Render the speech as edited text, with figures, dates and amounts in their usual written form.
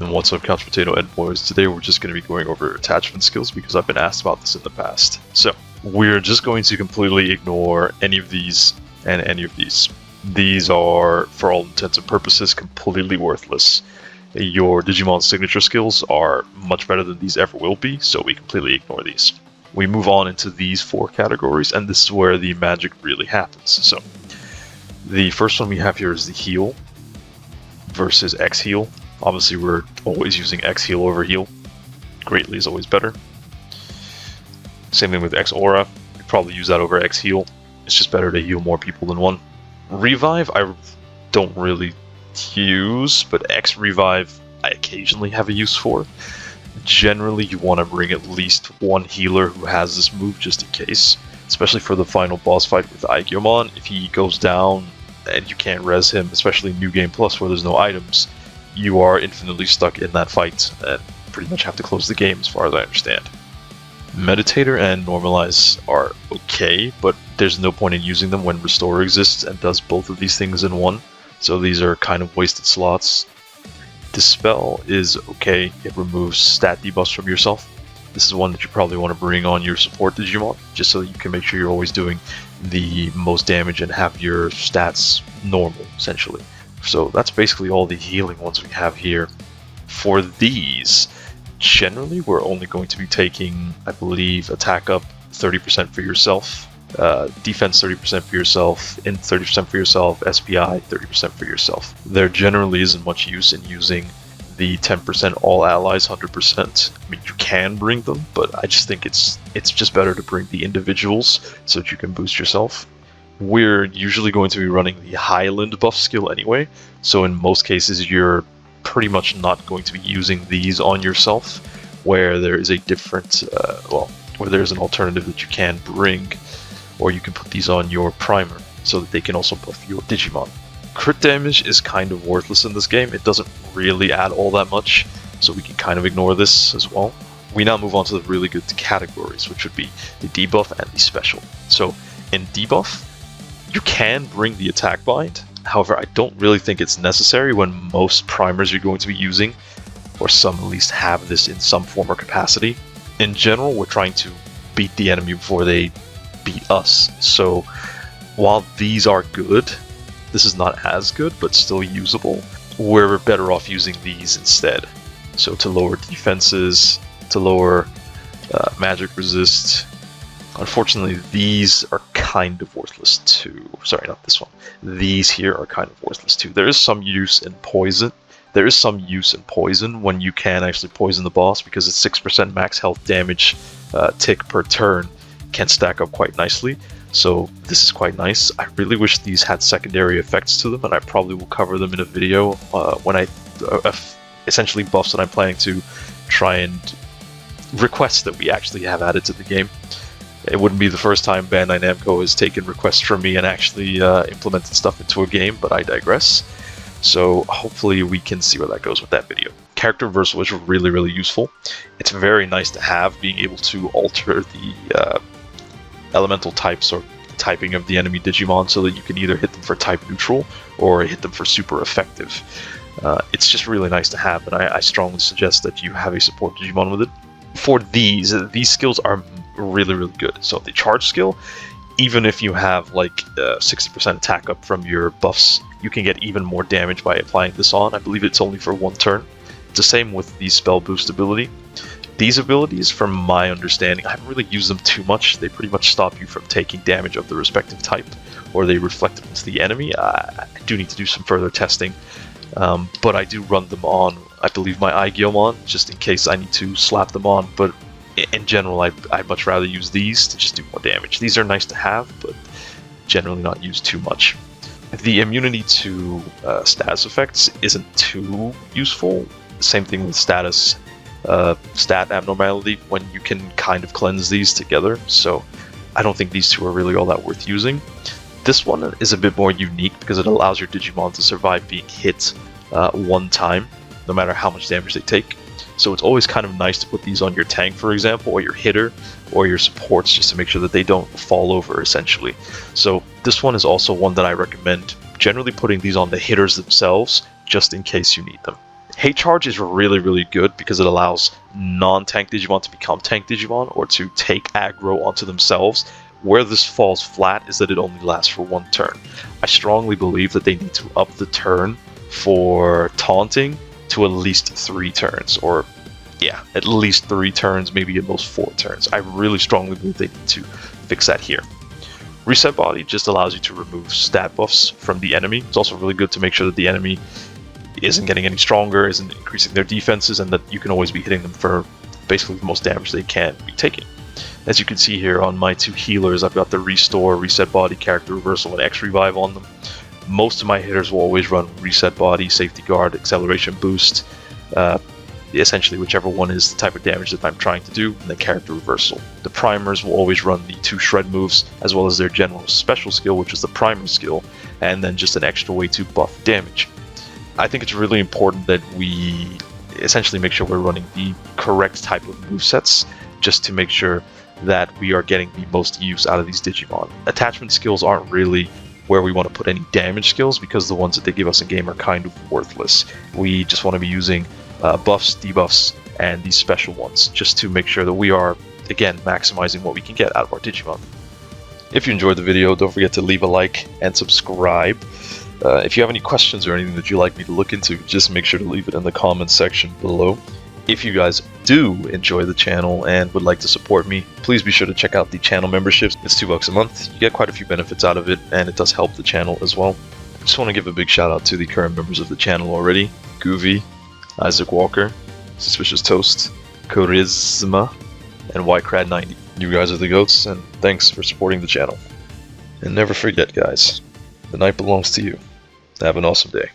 And what's up, Couch Potato and Boys? Today we're just going to be going over attachment skills because I've been asked about this in the past. So, we're just going to completely ignore any of these and any of these. These are, for all intents and purposes, completely worthless. Your Digimon signature skills are much better than these ever will be, so we completely ignore these. We move on into these 4 categories, and this is where the magic really happens. So, the first one we have here is the heal versus X heal. Obviously, we're always using X heal over heal. Greatly is always better. Same thing with X aura. We probably use that over X heal. It's just better to heal more people than one. Revive, I don't really use, but X revive I occasionally have a use for. Generally, you want to bring at least one healer who has this move just in case, especially for the final boss fight with Digimon. If he goes down and you can't res him, especially New Game Plus where there's no items, you are infinitely stuck in that fight and pretty much have to close the game as far as I understand. Meditator and Normalize are okay, but there's no point in using them when Restore exists and does both of these things in one, so these are kind of wasted slots. Dispel is okay, it removes stat debuffs from yourself. This is one that you probably want to bring on your support Digimon, just so that you can make sure you're always doing the most damage and have your stats normal, essentially. So that's basically all the healing ones we have here. For these, generally we're only going to be taking, I believe, attack up 30% for yourself, defense 30% for yourself, int 30% for yourself, SPI 30% for yourself. There generally isn't much use in using the 10% all allies 100%. I mean, you can bring them, but I just think it's just better to bring the individuals so that you can boost yourself. We're usually going to be running the Highland buff skill anyway, so in most cases you're pretty much not going to be using these on yourself, where there is a different, where there's an alternative that you can bring, or you can put these on your primer, so that they can also buff your Digimon. Crit damage is kind of worthless in this game. It doesn't really add all that much, so we can kind of ignore this as well. We now move on to the really good categories, which would be the debuff and the special. So in debuff, you can bring the attack bind. However, I don't really think it's necessary when most primers you're going to be using, or some at least, have this in some form or capacity. In general, we're trying to beat the enemy before they beat us. So while these are good, this is not as good, but still usable. We're better off using these instead. So to lower defenses, to lower magic resist. Unfortunately, these are kind of worthless too. Sorry, not this one. These here are kind of worthless too. There is some use in poison. There is some use in poison when you can actually poison the boss, because it's 6% max health damage tick per turn can stack up quite nicely. So this is quite nice. I really wish these had secondary effects to them, and I probably will cover them in a video when I essentially buffs that I'm planning to try and request that we actually have added to the game. It wouldn't be the first time Bandai Namco has taken requests from me and actually implemented stuff into a game, but I digress. So hopefully we can see where that goes with that video. Character reversal is really, really useful. It's very nice to have, being able to alter the elemental types or typing of the enemy Digimon so that you can either hit them for type neutral or hit them for super effective. It's just really nice to have, and I strongly suggest that you have a support Digimon with it. For these skills are really, really good. So the charge skill, even if you have like 60% attack up from your buffs, you can get even more damage by applying this on. I believe it's only for 1 turn. It's the same with the spell boost ability. These abilities, from my understanding, I haven't really used them too much. They pretty much stop you from taking damage of the respective type, or they reflect it into the enemy. I do need to do some further testing, but I do run them on, I believe, my Igomon, just in case I need to slap them on. But in general, I'd much rather use these to just do more damage. These are nice to have, but generally not used too much. The immunity to status effects isn't too useful. Same thing with status stat abnormality, when you can kind of cleanse these together. So I don't think these two are really all that worth using. This one is a bit more unique because it allows your Digimon to survive being hit 1 time, no matter how much damage they take. So it's always kind of nice to put these on your tank, for example, or your hitter, or your supports, just to make sure that they don't fall over, essentially. So this one is also one that I recommend generally putting these on the hitters themselves, just in case you need them. Hate Charge is really, really good because it allows non-tank Digimon to become tank Digimon or to take aggro onto themselves. Where this falls flat is that it only lasts for 1 turn. I strongly believe that they need to up the turn for taunting to at least 3 turns, or yeah, at least 3 turns, maybe at most 4 turns. I really strongly believe they need to fix that here. Reset Body just allows you to remove stat buffs from the enemy. It's also really good to make sure that the enemy isn't getting any stronger, isn't increasing their defenses, and that you can always be hitting them for basically the most damage they can be taking. As you can see here on my 2 healers, I've got the Restore, Reset Body, Character Reversal, and X Revive on them. Most of my hitters will always run Reset Body, Safety Guard, Acceleration Boost, essentially whichever one is the type of damage that I'm trying to do, and then Character Reversal. The primers will always run the 2 Shred moves, as well as their general special skill, which is the Primer skill, and then just an extra way to buff damage. I think it's really important that we essentially make sure we're running the correct type of movesets, just to make sure that we are getting the most use out of these Digimon. Attachment skills aren't really where we want to put any damage skills, because the ones that they give us in game are kind of worthless. We just want to be using buffs, debuffs, and these special ones, just to make sure that we are, again, maximizing what we can get out of our Digimon. If you enjoyed the video, don't forget to leave a like and subscribe. If you have any questions or anything that you'd like me to look into, just make sure to leave it in the comments section below. If you guys do enjoy the channel and would like to support me, please be sure to check out the channel memberships. It's $2 a month. You get quite a few benefits out of it, and it does help the channel as well. I just want to give a big shout out to the current members of the channel already: Goovy, Isaac Walker, Suspicious Toast, Charisma, and Ycrad90. You guys are the goats, and thanks for supporting the channel. And never forget, guys, the night belongs to you. Have an awesome day.